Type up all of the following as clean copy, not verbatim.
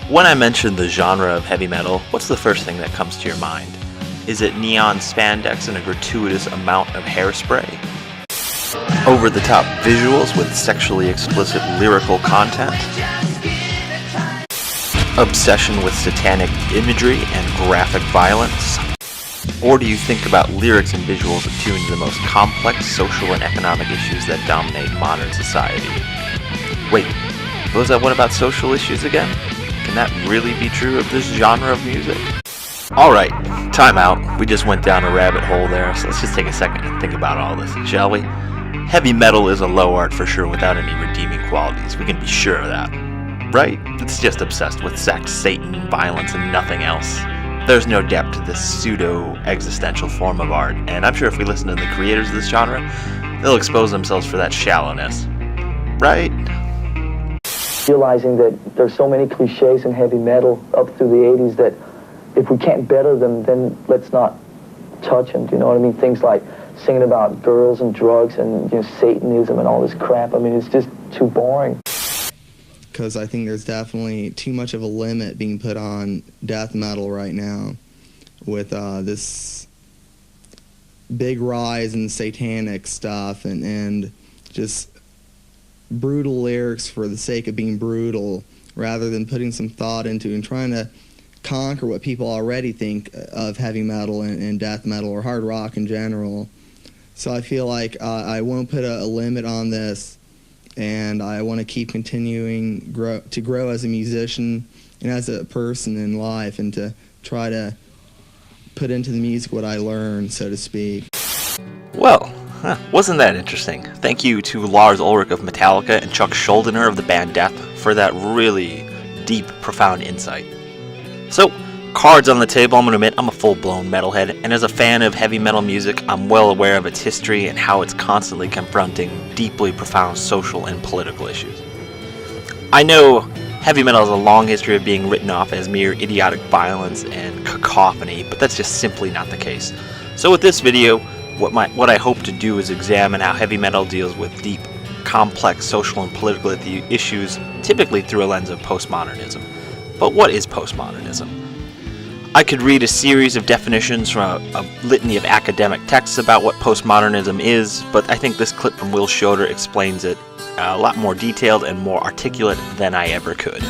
When I mention the genre of heavy metal, what's the first thing that comes to your mind? Is it neon spandex and a gratuitous amount of hairspray? Over-the-top visuals with sexually explicit lyrical content? Obsession with satanic imagery and graphic violence? Or do you think about lyrics and visuals attuned to the most complex social and economic issues that dominate modern society? Wait, was that one about social issues again? Can that really be true of this genre of music? Alright, time out. We just went down a rabbit hole there, so let's just take a second and think about all this, shall we? Heavy metal is a low art for sure without any redeeming qualities. We can be sure of that. Right? It's just obsessed with sex, Satan, violence, and nothing else. There's no depth to this pseudo-existential form of art, and I'm sure if we listen to the creators of this genre, they'll expose themselves for that shallowness. Right? Realizing that there's so many cliches in heavy metal up through the 80s that if we can't better them, then let's not touch them, do you know what I mean? Things like singing about girls and drugs and Satanism and all this crap. I mean, it's just too boring. Because I think there's definitely too much of a limit being put on death metal right now with this big rise in satanic stuff and just brutal lyrics for the sake of being brutal rather than putting some thought into and trying to conquer what people already think of heavy metal and death metal or hard rock in general. So I feel like I won't put a limit on this, and I want to keep continuing to grow as a musician and as a person in life, and to try to put into the music what I learned, so to speak. Well, wasn't that interesting? Thank you to Lars Ulrich of Metallica and Chuck Schuldiner of the band Death for that really deep, profound insight. So, cards on the table, I'm going to admit I'm a full-blown metalhead, and as a fan of heavy metal music, I'm well aware of its history and how it's constantly confronting deeply profound social and political issues. I know heavy metal has a long history of being written off as mere idiotic violence and cacophony, but that's just simply not the case. So with this video, what I hope to do is examine how heavy metal deals with deep, complex social and political issues, typically through a lens of postmodernism. But what is postmodernism? I could read a series of definitions from a litany of academic texts about what postmodernism is, but I think this clip from Will Schroeder explains it a lot more detailed and more articulate than I ever could.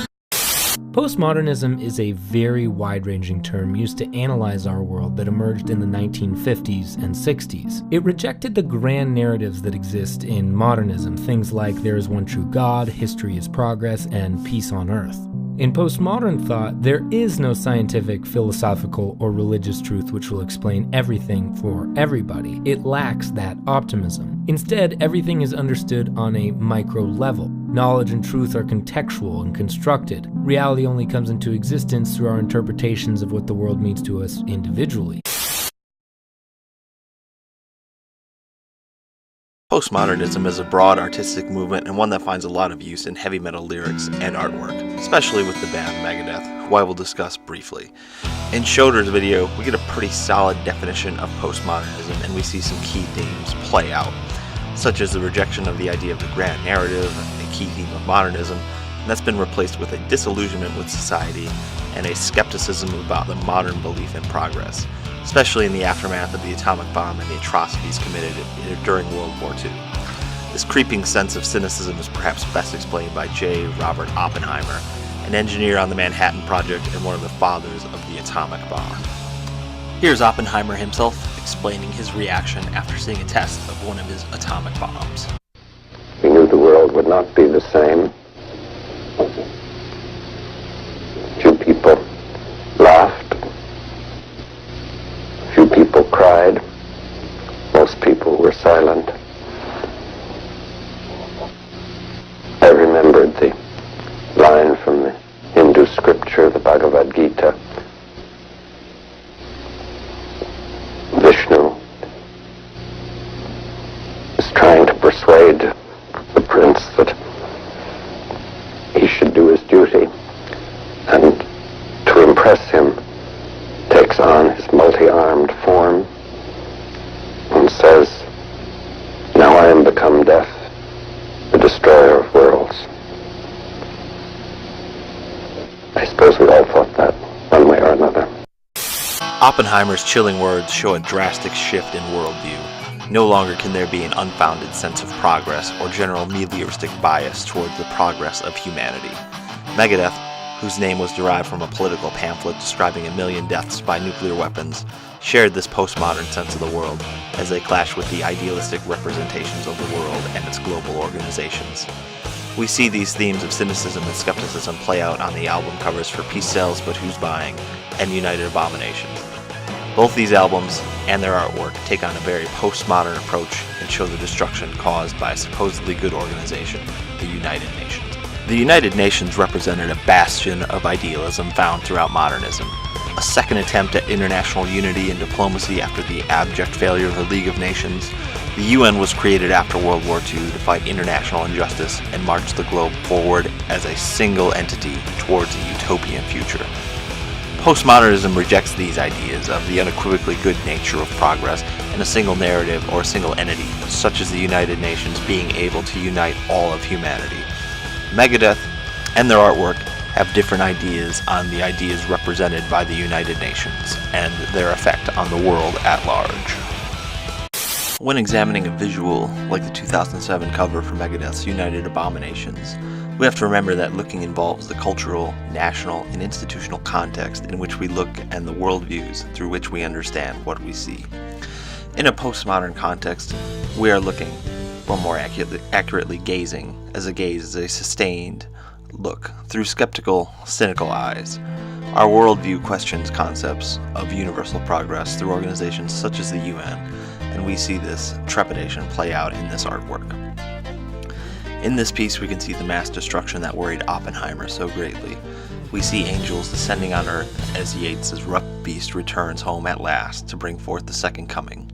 Postmodernism is a very wide-ranging term used to analyze our world that emerged in the 1950s and 60s. It rejected the grand narratives that exist in modernism, things like there is one true God, history is progress, and peace on earth. In postmodern thought, there is no scientific, philosophical, or religious truth which will explain everything for everybody. It lacks that optimism. Instead, everything is understood on a micro level. Knowledge and truth are contextual and constructed. Reality only comes into existence through our interpretations of what the world means to us individually. Postmodernism is a broad artistic movement and one that finds a lot of use in heavy metal lyrics and artwork, especially with the band Megadeth, who I will discuss briefly. In Schroeder's video, we get a pretty solid definition of postmodernism, and we see some key themes play out, such as the rejection of the idea of the grand narrative, a key theme of modernism, and that's been replaced with a disillusionment with society and a skepticism about the modern belief in progress, especially in the aftermath of the atomic bomb and the atrocities committed during World War II. This creeping sense of cynicism is perhaps best explained by J. Robert Oppenheimer, an engineer on the Manhattan Project and one of the fathers of the atomic bomb. Here's Oppenheimer himself explaining his reaction after seeing a test of one of his atomic bombs. We knew the world would not be the same. Few people laughed. Few people cried. Most people were silent. I remembered the line from the Hindu scripture, the Bhagavad Gita. Vishnu is trying to persuade the prince that he should do his duty, and to impress him takes on his multi-armed form and says, "Now I am become death, the destroyer of worlds." I suppose we all thought that, one way or another. Oppenheimer's chilling words show a drastic shift in worldview. No longer can there be an unfounded sense of progress or general melioristic bias towards the progress of humanity. Megadeth, whose name was derived from a political pamphlet describing 1 million deaths by nuclear weapons, shared this postmodern sense of the world as they clashed with the idealistic representations of the world and its global organizations. We see these themes of cynicism and skepticism play out on the album covers for Peace Sells But Who's Buying and United Abominations. Both these albums and their artwork take on a very postmodern approach and show the destruction caused by a supposedly good organization, the United Nations. The United Nations represented a bastion of idealism found throughout modernism, a second attempt at international unity and diplomacy after the abject failure of the League of Nations. The UN was created after World War II to fight international injustice and march the globe forward as a single entity towards a utopian future. Postmodernism rejects these ideas of the unequivocally good nature of progress in a single narrative or a single entity, such as the United Nations being able to unite all of humanity. Megadeth and their artwork have different ideas on the ideas represented by the United Nations and their effect on the world at large. When examining a visual like the 2007 cover for Megadeth's United Abominations, we have to remember that looking involves the cultural, national, and institutional context in which we look and the worldviews through which we understand what we see. In a postmodern context, we are looking, or more accurately gazing, as a gaze is a sustained look through skeptical, cynical eyes. Our worldview questions concepts of universal progress through organizations such as the UN, and we see this trepidation play out in this artwork. In this piece, we can see the mass destruction that worried Oppenheimer so greatly. We see angels descending on Earth as Yeats' rough beast returns home at last to bring forth the second coming.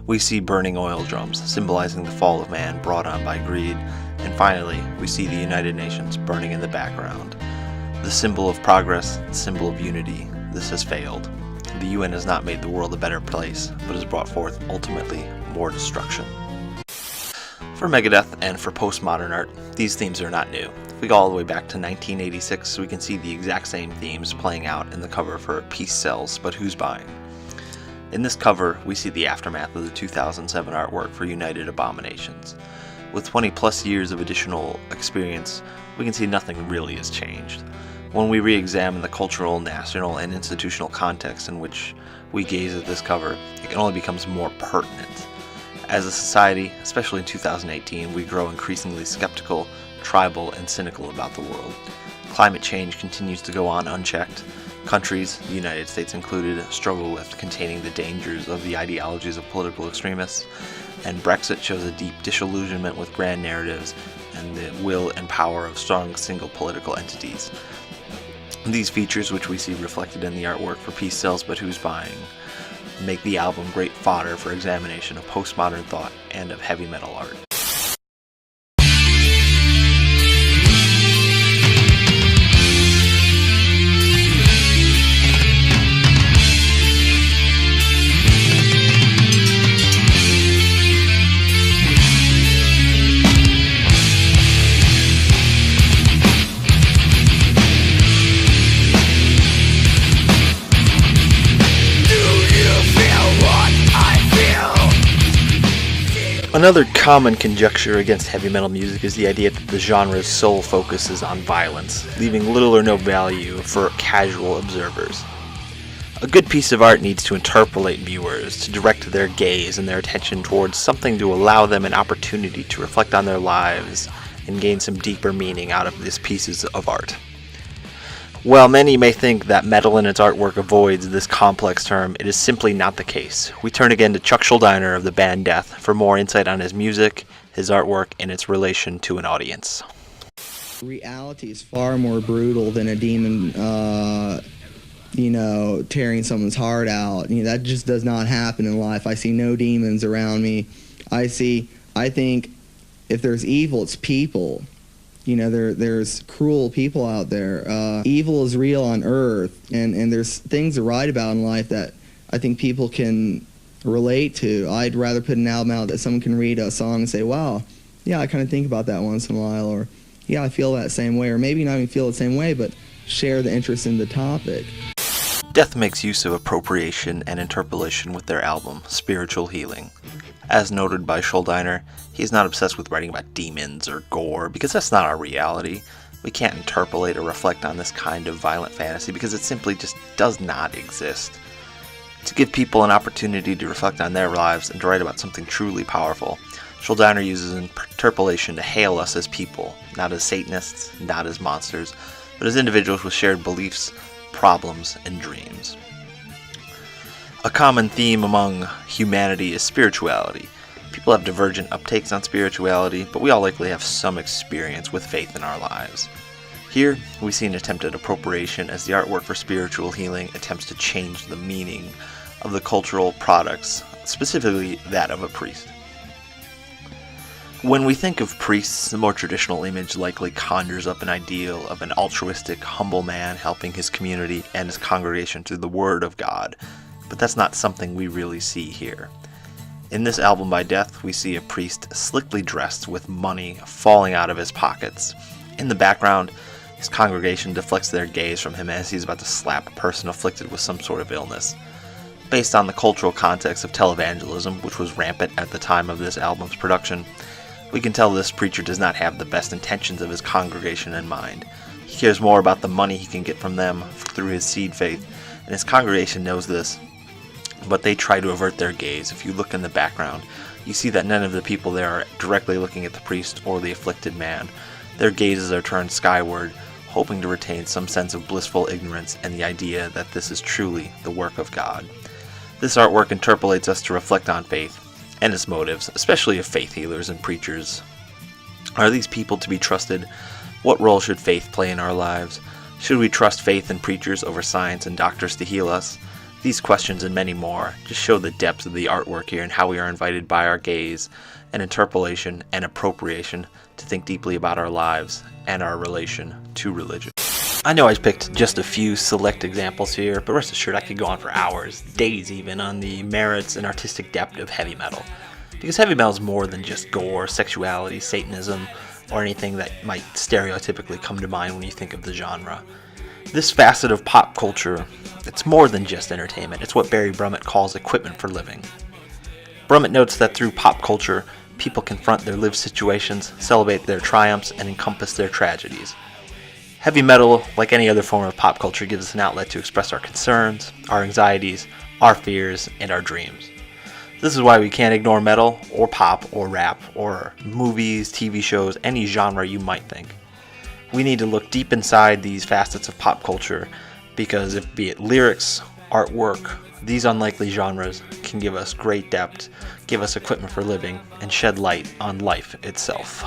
We see burning oil drums, symbolizing the fall of man brought on by greed. And finally, we see the United Nations burning in the background. The symbol of progress, the symbol of unity, this has failed. The UN has not made the world a better place, but has brought forth, ultimately, more destruction. For Megadeth and for postmodern art, these themes are not new. If we go all the way back to 1986, we can see the exact same themes playing out in the cover for Peace Sells But Who's Buying. In this cover, we see the aftermath of the 2007 artwork for United Abominations. With 20 plus years of additional experience, we can see nothing really has changed. When we re-examine the cultural, national, and institutional context in which we gaze at this cover, it only becomes more pertinent. As a society, especially in 2018, we grow increasingly skeptical, tribal, and cynical about the world. Climate change continues to go on unchecked. Countries, the United States included, struggle with containing the dangers of the ideologies of political extremists, and Brexit shows a deep disillusionment with grand narratives and the will and power of strong single political entities. These features, which we see reflected in the artwork for Peace Sells But Who's Buying, make the album great fodder for examination of postmodern thought and of heavy metal art. Another common conjecture against heavy metal music is the idea that the genre's sole focus is on violence, leaving little or no value for casual observers. A good piece of art needs to interpolate viewers, to direct their gaze and their attention towards something to allow them an opportunity to reflect on their lives and gain some deeper meaning out of these pieces of art. While many may think that metal in its artwork avoids this complex term, it is simply not the case. We turn again to Chuck Schuldiner of the band Death for more insight on his music, his artwork, and its relation to an audience. Reality is far more brutal than a demon, tearing someone's heart out. That just does not happen in life. I see no demons around me. I think if there's evil, it's people. There's cruel people out there. Evil is real on Earth, and there's things to write about in life that I think people can relate to. I'd rather put an album out that someone can read a song and say, wow, yeah, I kind of think about that once in a while, or yeah, I feel that same way, or maybe not even feel the same way, but share the interest in the topic. Death makes use of appropriation and interpolation with their album, Spiritual Healing. As noted by Schuldiner, he's not obsessed with writing about demons or gore, because that's not our reality. We can't interpolate or reflect on this kind of violent fantasy because it simply just does not exist. To give people an opportunity to reflect on their lives and to write about something truly powerful, Schuldiner uses interpolation to hail us as people, not as Satanists, not as monsters, but as individuals with shared beliefs, problems, and dreams. A common theme among humanity is spirituality. People have divergent uptakes on spirituality, but we all likely have some experience with faith in our lives. Here, we see an attempt at appropriation as the artwork for Spiritual Healing attempts to change the meaning of the cultural products, specifically that of a priest. When we think of priests, the more traditional image likely conjures up an ideal of an altruistic, humble man helping his community and his congregation through the Word of God, but that's not something we really see here. In this album by Death, we see a priest slickly dressed with money falling out of his pockets. In the background, his congregation deflects their gaze from him as he's about to slap a person afflicted with some sort of illness. Based on the cultural context of televangelism, which was rampant at the time of this album's production, we can tell this preacher does not have the best intentions of his congregation in mind. He cares more about the money he can get from them through his seed faith, and his congregation knows this. But they try to avert their gaze. If you look in the background, you see that none of the people there are directly looking at the priest or the afflicted man. Their gazes are turned skyward, hoping to retain some sense of blissful ignorance and the idea that this is truly the work of God. This artwork interpolates us to reflect on faith and its motives, especially of faith healers and preachers. Are these people to be trusted? What role should faith play in our lives? Should we trust faith in preachers over science and doctors to heal us? These questions and many more just show the depth of the artwork here and how we are invited by our gaze and interpolation and appropriation to think deeply about our lives and our relation to religion. I know I picked just a few select examples here, but rest assured I could go on for hours, days even, on the merits and artistic depth of heavy metal. Because heavy metal is more than just gore, sexuality, Satanism, or anything that might stereotypically come to mind when you think of the genre. This facet of pop culture, it's more than just entertainment. It's what Barry Brummett calls equipment for living. Brummett notes that through pop culture, people confront their lived situations, celebrate their triumphs, and encompass their tragedies. Heavy metal, like any other form of pop culture, gives us an outlet to express our concerns, our anxieties, our fears, and our dreams. This is why we can't ignore metal, or pop, or rap, or movies, TV shows, any genre you might think. We need to look deep inside these facets of pop culture, because if be it lyrics, artwork, these unlikely genres can give us great depth, give us equipment for living, and shed light on life itself.